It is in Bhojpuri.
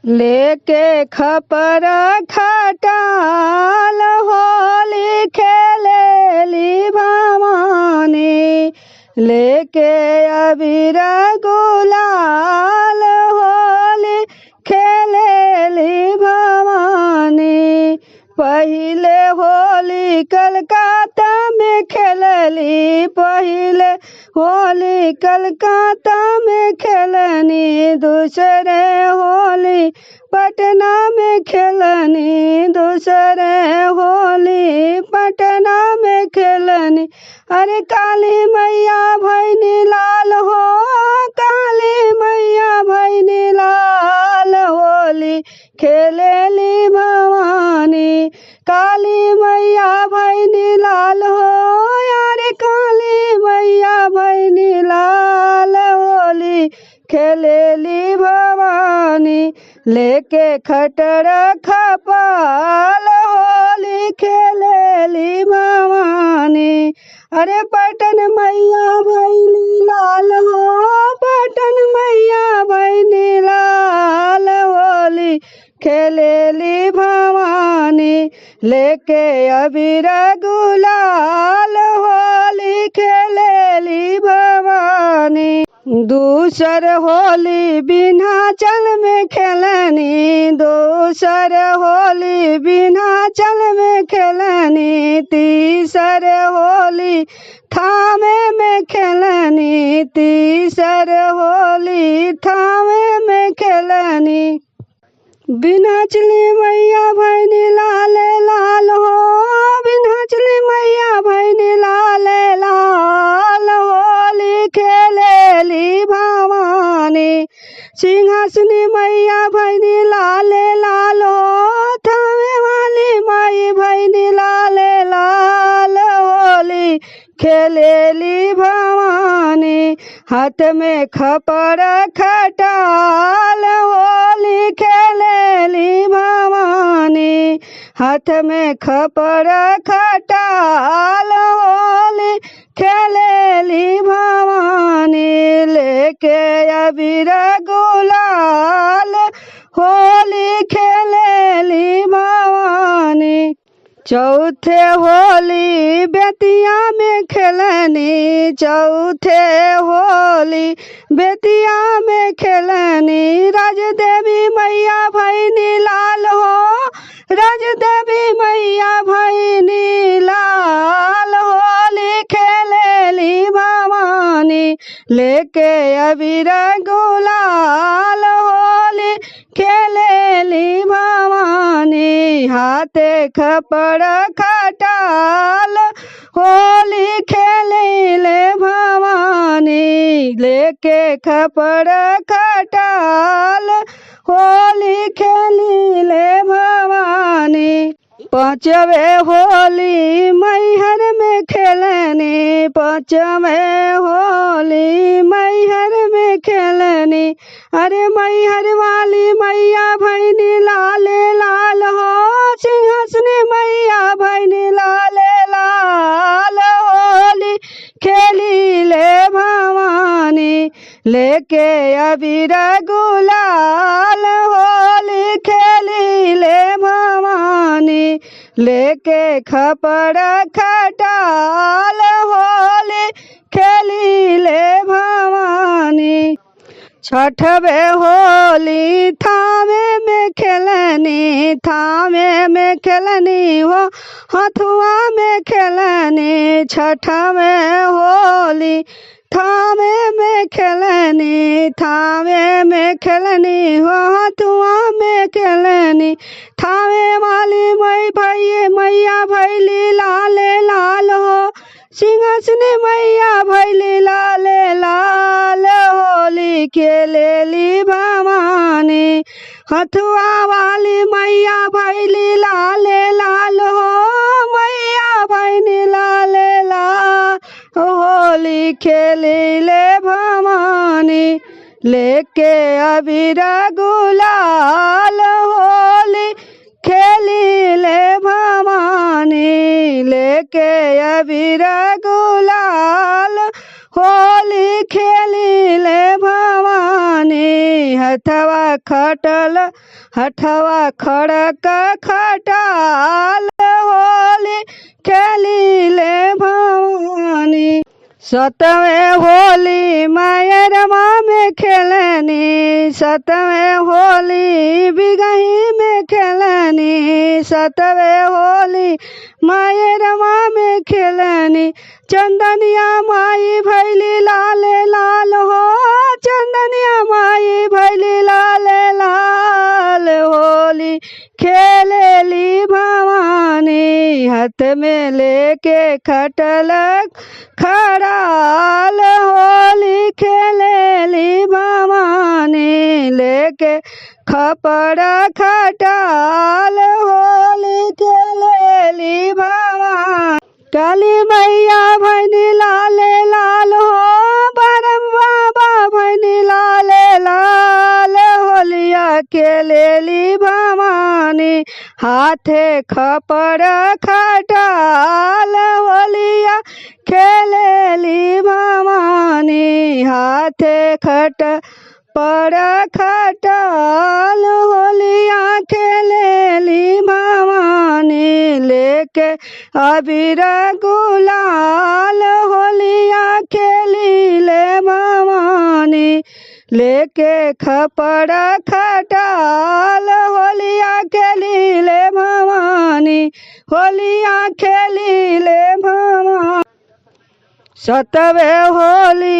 लेके खपर खटाल होली खेलेली भवानी, लेके अबीर गुलाल होली खेलेली भवानी। पहिले होली कलकत्ता में खेलली, पहिले होली कलकत्ता में खेलनी, दूसरे होली पटना में खेलनी, दूसरे होली पटना में खेलनी। अरे काली मैया भैनी लाल हो, काली मैया भैनी लाल होली खेलेली भवानी, काली मैया भैनी लाल हो, यारे काली मैया भैनी लाल होली खेलेली भवानी। लेके खटर खपाल होली खेलेली भवानी। अरे पटन मैया भैनी लाल हो, पटन मैया भैनी लाल होली खेलेली भवानी, लेके अबीर गुलाल होली खेलेली भवानी। दूसर होली विंध्याचल में खेलनी, दूसर होली विंध्याचल में खेलनी, तीसर होली थामे में खेलनी, तीसर होली थामे में खेलनी। विंध्याचली मैया भैनी लाल लाल हो, विंध्याचली मैया भैनी लाल लाल होली खेलेली भवानी। सिंहासनी मैया भैनी लाल लाल हो, थामे वाली माई भैनी लाल लाल होली खेलेली भवानी। हाथ में खपर खटाल होली खेलेली भवानी, हाथ में खपर खटाल होली खेलेली भवानी। लेके अबीर गुलाल होली खेलेली भवानी। चौथे होली बेतिया में खेलनी, चौथे होली बेतिया में खेलनी, राजदेवी मैया भैनी लाल हो, राजदेवी मैया भैनी लाल होली खेलेली भवानी। लेके अबीर गुलाल होली खेलेली भवानी। हाथे खपर खटाल होली खेलेले भवानी, लेके खपर खटाल होली खेलेले भवानी। पांचवे होली मैहर में खेलनी, पांचवे होली मैहर में खेलनी। अरे मैहर वाली मैया भैनी लाल लाल हो, सिंहासनी मैया भैनी लाल लाल होली खेलीले भवानी। लेके अबीर गुलाल होली खेलीले भवानी, लेके खपर खटाल होली खेलीले भवानी। छठवे होली थामे में खेलनी, थामे में खेलनी हो, हथुआ में खेलनी। छठवे होली थामे में खेलनी, थामे में खेलनी हो, हथुआ में खेलनी। थामे वाली मैया भैली लाल लाल हो, सिंहासनी मैया भैली लाल लाल होली खेलेली भवानी। हथुआ वाली मैया भैली लाल लाल हो, मैया भैनी लाल लाल होली खेलेले भवानी। लेके अबीर गुलाल होली खेलीले भवानी, लेके अबीर गुलाल होली खेली ले भवानी हथवा खड़क खटाल होली खेली ले भवानी। सतवें होली मायरमा में खेलनी सतवें होली बिगही में खेलनी सतवें होली मायरमा में खेलनी। चंदनिया माई भैली लाल लाल हो चंदनिया माई भैली लाल लाल होली खेलेली भवानी हाथ में लेके खटलक खड़ाल होली खेलेली भवानी लेके खपड़ा खटाल होली खेलेली भवानी। काली मैया भैनी लाल लाल हो बरम बाबा भैनी लाल लाल होलिया खेलेली भवानी हाथे खपड़ा खटाल होलिया खेलेली भवानी हाथे पड़ा खटाल होलिया खेलेली भवानी लेके अबीर गुलाल होलिया खेली ले भवानी लेके खपड़ा खटाल होलिया खेली ले भवानी होलिया खेली ले भवानी। सतवें होली